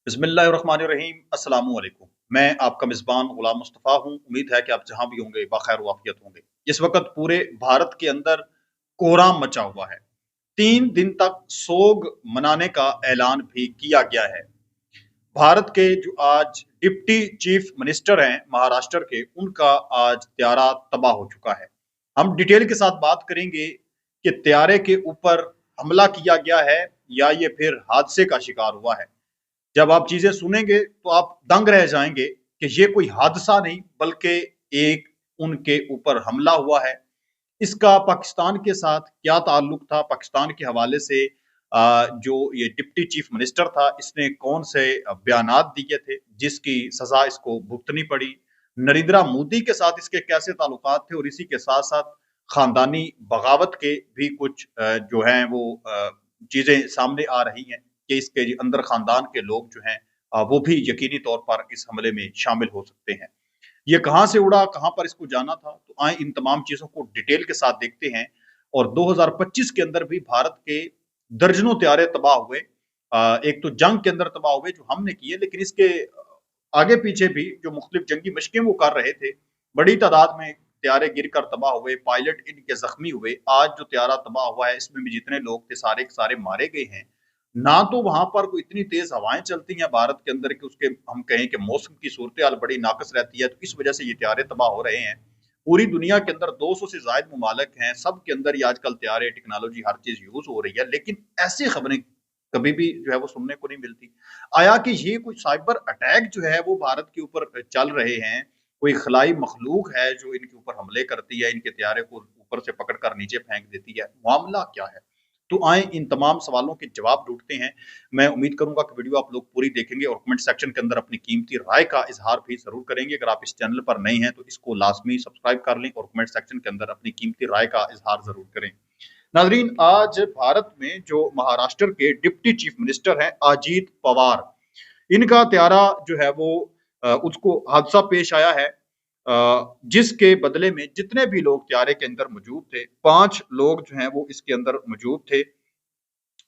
बिस्मिल्लाहिर्रहमानिर्रहीम अस्सलाम वालेकुम। मैं आपका मेज़बान गुलाम मुस्तफ़ा हूँ। उम्मीद है कि आप जहाँ भी होंगे बखैर वाफ़ियत होंगे। इस वक़्त पूरे भारत के अंदर कोहराम मचा हुआ है। 3 दिन तक सोग मनाने का ऐलान भी किया गया है। भारत के जो आज डिप्टी चीफ मिनिस्टर हैं महाराष्ट्र के, उनका आज त्यारा तबाह हो चुका है। हम डिटेल के साथ बात करेंगे कि त्यारे के ऊपर हमला किया गया है या ये फिर हादसे का शिकार हुआ है। जब आप चीजें सुनेंगे तो आप दंग रह जाएंगे कि ये कोई हादसा नहीं बल्कि एक उनके ऊपर हमला हुआ है। इसका पाकिस्तान के साथ क्या ताल्लुक था, पाकिस्तान के हवाले से जो ये डिप्टी चीफ मिनिस्टर था इसने कौन से बयानात दिए थे जिसकी सजा इसको भुगतनी पड़ी, नरेंद्र मोदी के साथ इसके कैसे ताल्लुकात थे और इसी के साथ साथ खानदानी बगावत के भी कुछ जो हैं वो चीजें सामने आ रही हैं कि इसके अंदर खानदान के लोग जो हैं वो भी यकीनी तौर पर इस हमले में शामिल हो सकते हैं। ये कहाँ से उड़ा, कहाँ पर इसको जाना था, तो आए इन तमाम चीजों को डिटेल के साथ देखते हैं। और 2025 के अंदर भी भारत के दर्जनों त्यारे तबाह हुए। एक तो जंग के अंदर तबाह हुए जो हमने किए, लेकिन इसके आगे पीछे भी जो मुख्तलिफ जंगी मशकें वो कर रहे थे, बड़ी तादाद में त्यारे गिर कर तबाह हुए, पायलट इनके जख्मी हुए। आज जो त्यारा तबाह हुआ है इसमें भी जितने लोग थे सारे के सारे मारे गए हैं। ना तो वहां पर कोई इतनी तेज हवाएं चलती हैं भारत के अंदर कि उसके हम कहें कि मौसम की सूरत हाल बड़ी नाकस रहती है, तो इस वजह से ये त्यारे तबाह हो रहे हैं। पूरी दुनिया के अंदर 200 से ज्यादा ममालिक हैं, सब के अंदर ये आजकल त्यारे टेक्नोलॉजी हर चीज यूज हो रही है, लेकिन ऐसी खबरें कभी भी जो है वो सुनने को नहीं मिलती। आया कि ये कोई साइबर अटैक जो है वो भारत के ऊपर चल रहे हैं, कोई खलाई मखलूक है जो इनके ऊपर हमले करती है, इनके त्यारे को ऊपर से पकड़कर नीचे फेंक देती है, मामला क्या है? तो आए इन तमाम सवालों के जवाब ढूंढते हैं। मैं उम्मीद करूंगा कि वीडियो आप लोग पूरी देखेंगे और कमेंट सेक्शन के अंदर अपनी कीमती राय का इजहार भी जरूर करेंगे। अगर आप इस चैनल पर नए हैं तो इसको लाजमी सब्सक्राइब कर लें और कमेंट सेक्शन के अंदर अपनी कीमती राय का इजहार जरूर करें। नाजरीन, आज भारत में जो महाराष्ट्र के डिप्टी चीफ मिनिस्टर हैं अजीत पवार, इनका त्यारा जो है वो उसको हादसा पेश आया है, जिसके बदले में जितने भी लोग त्यारे के अंदर मौजूद थे, 5 लोग जो हैं वो इसके अंदर मौजूद थे।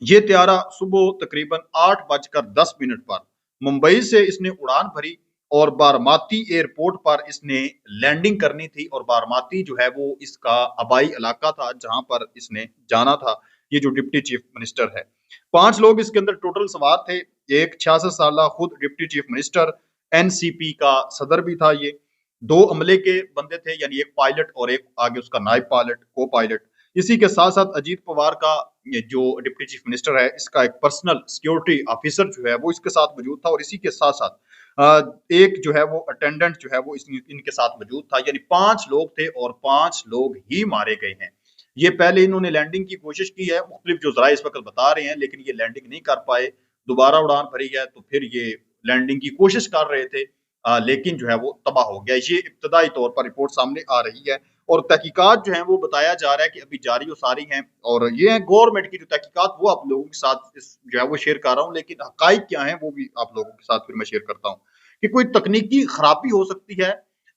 ये त्यारा सुबह तकरीबन 8:10 पर मुंबई से इसने उड़ान भरी और बारामती एयरपोर्ट पर इसने लैंडिंग करनी थी। और बारामती जो है वो इसका आबाई इलाका था जहां पर इसने जाना था। ये जो डिप्टी चीफ मिनिस्टर है, 5 लोग इसके अंदर टोटल सवार थे। एक 66 साल खुद डिप्टी चीफ मिनिस्टर, एनसीपी का सदर भी था। ये 2 अमले के बंदे थे, यानी एक पायलट और एक आगे उसका नायब पायलट, को पायलट। इसी के साथ साथ अजीत पवार का जो डिप्टी चीफ मिनिस्टर है, इसका एक पर्सनल सिक्योरिटी ऑफिसर जो है वो इसके साथ मौजूद था। और इसी के साथ साथ एक जो है वो अटेंडेंट जो है वो इनके साथ मौजूद था। यानी 5 लोग थे और 5 लोग ही मारे गए हैं। ये पहले इन्होंने लैंडिंग की कोशिश की है, मुख्तलिफ जो जराए इस वक्त बता रहे हैं, लेकिन ये लैंडिंग नहीं कर पाए। दोबारा उड़ान भरी है तो फिर ये लैंडिंग की कोशिश कर रहे थे, लेकिन जो है वो तबाह हो गया। ये इब्तदाई तौर पर रिपोर्ट सामने आ रही है और तहकीकात जो है वो बताया जा रहा है कि अभी जारी सारी हैं। और ये है गवर्नमेंट की जो तहकीकात, वो आप लोगों के साथ जो है वो शेयर कर रहा हूँ, लेकिन हकाइक क्या है वो भी आप लोगों के साथ फिर मैं शेयर करता हूँ कि कोई तकनीकी खराबी हो सकती है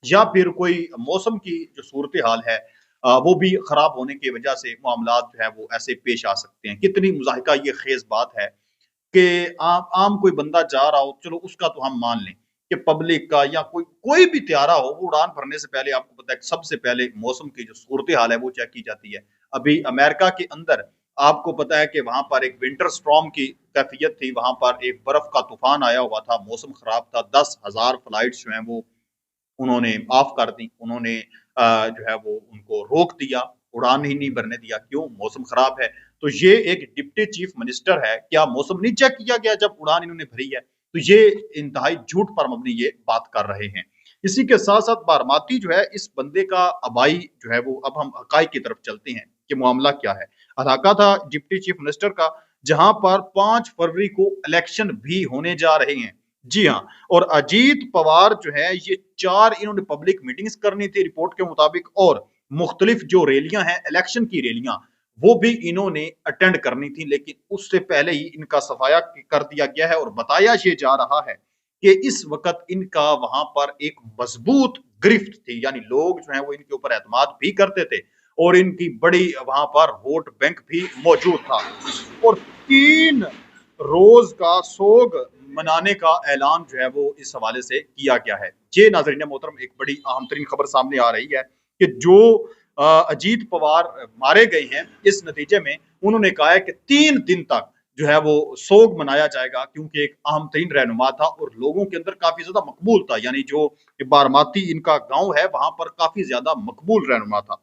या फिर कोई मौसम की जो सूरत हाल है वो भी खराब होने की वजह से मामला जो है वो ऐसे पेश आ सकते हैं। कितनी मुजाहिका ये खेज बात है कि आम कोई बंदा जा रहा हो, चलो उसका तो हम मान लें कि पब्लिक का या कोई कोई भी त्यारा हो, वो उड़ान भरने से पहले आपको पता है सबसे पहले मौसम की जो सूरत हाल है वो चेक की जाती है। अभी अमेरिका के अंदर आपको पता है कि वहां पर एक विंटर स्टॉर्म की कैफियत थी, वहां पर एक बर्फ का तूफान आया हुआ था, मौसम खराब था, 10,000 फ्लाइट्स जो हैं वो उन्होंने ऑफ कर दी। उन्होंने जो है वो उनको रोक दिया, उड़ान ही नहीं भरने दिया। क्यों? मौसम खराब है। तो ये एक डिप्टी चीफ मिनिस्टर है, क्या मौसम नहीं चेक किया गया जब उड़ान इन्होंने भरी है? तो ये इंतहाई झूठ पर मबनी ये बात कर रहे हैं। इसी के साथ साथ बारामती जो है, इस बंदे का आबाई जो है वो, अब हम हकाई की तरफ चलते हैं कि मामला क्या है। इलाका था डिप्टी चीफ मिनिस्टर का जहां पर 5 फरवरी को इलेक्शन भी होने जा रहे हैं। जी हाँ। और अजीत पवार जो है, ये 4 इन्होंने पब्लिक मीटिंग्स करनी थी रिपोर्ट के मुताबिक, और मुख्तलिफ जो रैलियां हैं, इलेक्शन की रैलियां, वो भी इन्होंने अटेंड करनी थी। लेकिन उससे पहले ही इनका सफाया कर दिया गया है और बताया ये जा रहा है कि इस वक्त इनका वहां पर एक मजबूत गिरफ्त थी, यानी लोग जो है वो इनके ऊपर एतमाद भी करते थे और इनकी बड़ी वहां पर वोट बैंक भी मौजूद था। और 3 روز کا سوگ منانے کا اعلان جو ہے وہ اس حوالے سے کیا گیا ہے۔ یہ ناظرین محترم ایک بڑی اہم ترین خبر سامنے آ رہی ہے کہ جو اجیت پوار مارے گئے ہیں، اس نتیجے میں انہوں نے کہا ہے کہ 3 دن تک جو ہے وہ سوگ منایا جائے گا، کیونکہ ایک اہم ترین رہنما تھا اور لوگوں کے اندر کافی زیادہ مقبول تھا، یعنی جو بارماتی ان کا گاؤں ہے وہاں پر کافی زیادہ مقبول رہنما تھا۔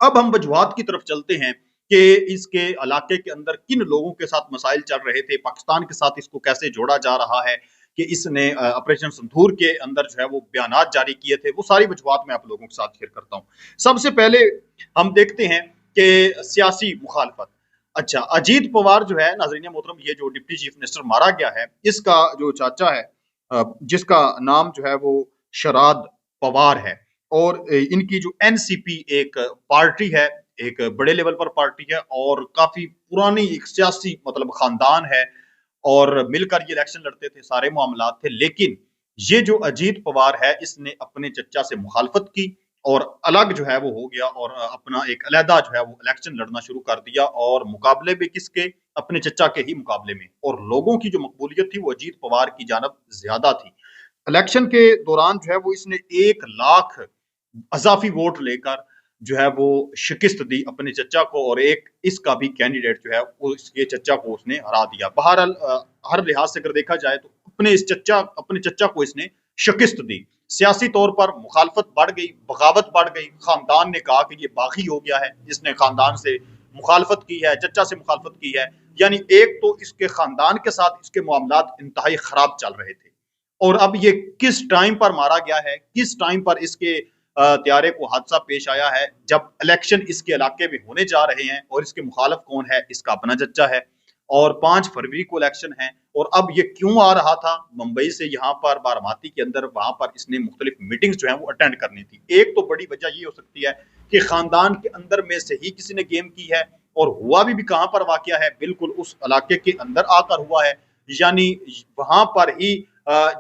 اب ہم وجوہات کی طرف چلتے ہیں کہ اس کے علاقے کے اندر کن لوگوں کے ساتھ مسائل چل رہے تھے، پاکستان کے ساتھ اس کو کیسے جوڑا جا رہا ہے کہ اس نے آپریشن سندھور کے اندر جو ہے وہ بیانات جاری کیے تھے، وہ ساری وجوہات میں آپ لوگوں کے ساتھ شیئر کرتا ہوں۔ سب سے پہلے ہم دیکھتے ہیں کہ سیاسی مخالفت۔ اچھا، اجیت پوار جو ہے ناظرین محترم، یہ جو ڈپٹی چیف منسٹر مارا گیا ہے، اس کا جو چاچا ہے جس کا نام جو ہے وہ شراد پوار ہے، اور ان کی جو این سی پی ایک پارٹی ہے، ایک بڑے لیول پر پارٹی ہے اور کافی پرانی ایک سیاسی مطلب خاندان ہے، اور مل کر یہ الیکشن لڑتے تھے، سارے معاملات تھے، لیکن یہ جو اجیت پوار ہے اس نے اپنے چچا سے مخالفت کی اور الگ جو ہے وہ ہو گیا اور اپنا ایک علیحدہ جو ہے وہ الیکشن لڑنا شروع کر دیا، اور مقابلے بھی کس کے؟ اپنے چچا کے ہی مقابلے میں، اور لوگوں کی جو مقبولیت تھی وہ اجیت پوار کی جانب زیادہ تھی۔ الیکشن کے دوران جو ہے وہ اس نے 1 لاکھ اضافی ووٹ لے کر جو ہے وہ شکست دی اپنے چچا کو، اور ایک اس کا بھی کینڈیڈیٹ جو ہے وہ اس کے چچا کو اس نے ہرا دیا۔ بہرحال ہر لحاظ سے اگر دیکھا جائے تو اپنے چچا کو اس نے شکست دی۔ سیاسی طور پر مخالفت بڑھ گئی، بغاوت بڑھ گئی، خاندان نے کہا کہ یہ باغی ہو گیا ہے، اس نے خاندان سے مخالفت کی ہے، چچا سے مخالفت کی ہے، یعنی ایک تو اس کے خاندان کے ساتھ اس کے معاملات انتہائی خراب چل رہے تھے، اور اب یہ کس ٹائم پر مارا گیا ہے، کس ٹائم پر اس کے طیارے کو حادثہ پیش آیا ہے، جب الیکشن اس کے علاقے میں ہونے جا رہے ہیں، اور اس کے مخالف کون ہے؟ اس کا اپنا چچا ہے، اور 5 فروری کو الیکشن ہے، اور اب یہ کیوں آ رہا تھا ممبئی سے یہاں پر بارماتی کے اندر؟ وہاں پر اس نے مختلف میٹنگز جو ہیں وہ اٹینڈ کرنی تھی۔ ایک تو بڑی وجہ یہ ہو سکتی ہے کہ خاندان کے اندر میں سے ہی کسی نے گیم کی ہے، اور ہوا بھی کہاں پر واقعہ ہے؟ بالکل اس علاقے کے اندر آ کر ہوا ہے، یعنی وہاں پر ہی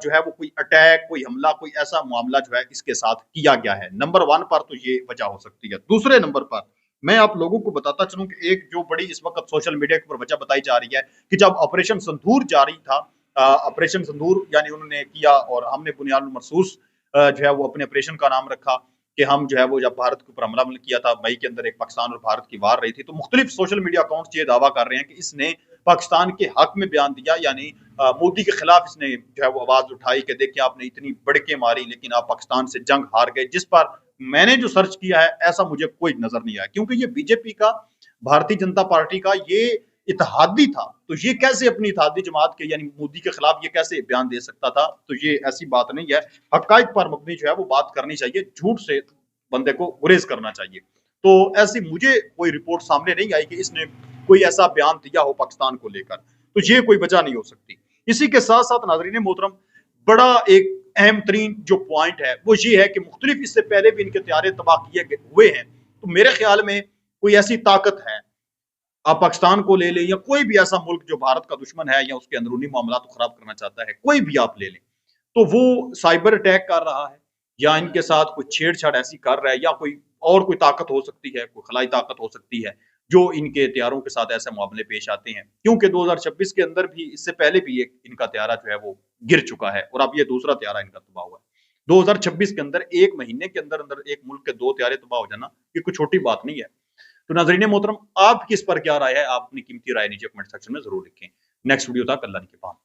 جو ہے وہ کوئی اٹیک، کوئی حملہ، کوئی ایسا معاملہ جو ہے اس کے ساتھ کیا گیا ہے۔ نمبر 1 پر تو یہ وجہ ہو سکتی ہے۔ دوسرے نمبر پر میں آپ لوگوں کو بتاتا چلوں کہ ایک جو بڑی اس وقت سوشل میڈیا کے اوپر وجہ بتائی جا رہی ہے کہ جب آپریشن سندھور جاری تھا، آپریشن سندھور یعنی انہوں نے کیا، اور ہم نے بنیاد المرصوص جو ہے وہ اپنے آپریشن کا نام رکھا کہ ہم جو ہے وہ جب بھارت کے اوپر حملہ کیا تھا مئی کے اندر، ایک پاکستان اور بھارت کی وار رہی تھی، تو مختلف سوشل میڈیا اکاؤنٹس یہ دعویٰ کر رہے ہیں کہ اس نے پاکستان کے حق میں بیان دیا، یعنی مودی کے خلاف اس نے جو ہے وہ آواز اٹھائی کہ دیکھیں آپ نے اتنی بڑکیں ماری لیکن آپ پاکستان سے جنگ ہار گئے، جس پر میں نے جو سرچ کیا ہے ایسا مجھے کوئی نظر نہیں آیا، کیونکہ یہ بی جے پی کا، بھارتی جنتا پارٹی کا یہ اتحادی تھا، تو یہ کیسے اپنی اتحادی جماعت کے یعنی مودی کے خلاف یہ کیسے بیان دے سکتا تھا؟ تو یہ ایسی بات نہیں ہے، حقائق پر مبنی جو ہے وہ بات کرنی چاہیے، جھوٹ سے بندے کو گریز کرنا چاہیے۔ تو ایسی مجھے کوئی رپورٹ سامنے نہیں آئی کہ اس نے کوئی ایسا بیان دیا ہو پاکستان کو لے کر، تو یہ کوئی وجہ نہیں ہو سکتی۔ اسی کے ساتھ ساتھ ناظرین محترم، بڑا ایک اہم ترین جو پوائنٹ ہے وہ یہ ہے کہ مختلف اس سے پہلے بھی ان کے طیارے تباہ کیے ہوئے ہیں، تو میرے خیال میں کوئی ایسی طاقت ہے، آپ پاکستان کو لے لیں یا کوئی بھی ایسا ملک جو بھارت کا دشمن ہے یا اس کے اندرونی معاملات کو خراب کرنا چاہتا ہے، کوئی بھی آپ لے لیں، تو وہ سائبر اٹیک کر رہا ہے یا ان کے ساتھ کوئی چھیڑ چھاڑ ایسی کر رہا ہے، یا کوئی اور کوئی طاقت ہو سکتی ہے، کوئی خلائی طاقت ہو سکتی ہے جو ان کے طیاروں کے ساتھ ایسے معاملے پیش آتے ہیں، کیونکہ 2026 کے اندر بھی اس سے پہلے بھی ایک ان کا طیارہ جو ہے وہ گر چکا ہے، اور اب یہ دوسرا طیارہ ان کا تباہ ہوا ہے۔ 2026 کے اندر 1 مہینے کے اندر اندر ایک ملک کے 2 طیارے تباہ ہو جانا یہ کوئی چھوٹی بات نہیں ہے۔ تو ناظرین محترم، آپ کی اس پر کیا رائے ہے؟ آپ اپنی قیمتی رائے نیچے کمنٹ سیکشن میں ضرور لکھیں۔ نیکسٹ ویڈیو تک اللہ کے پاس۔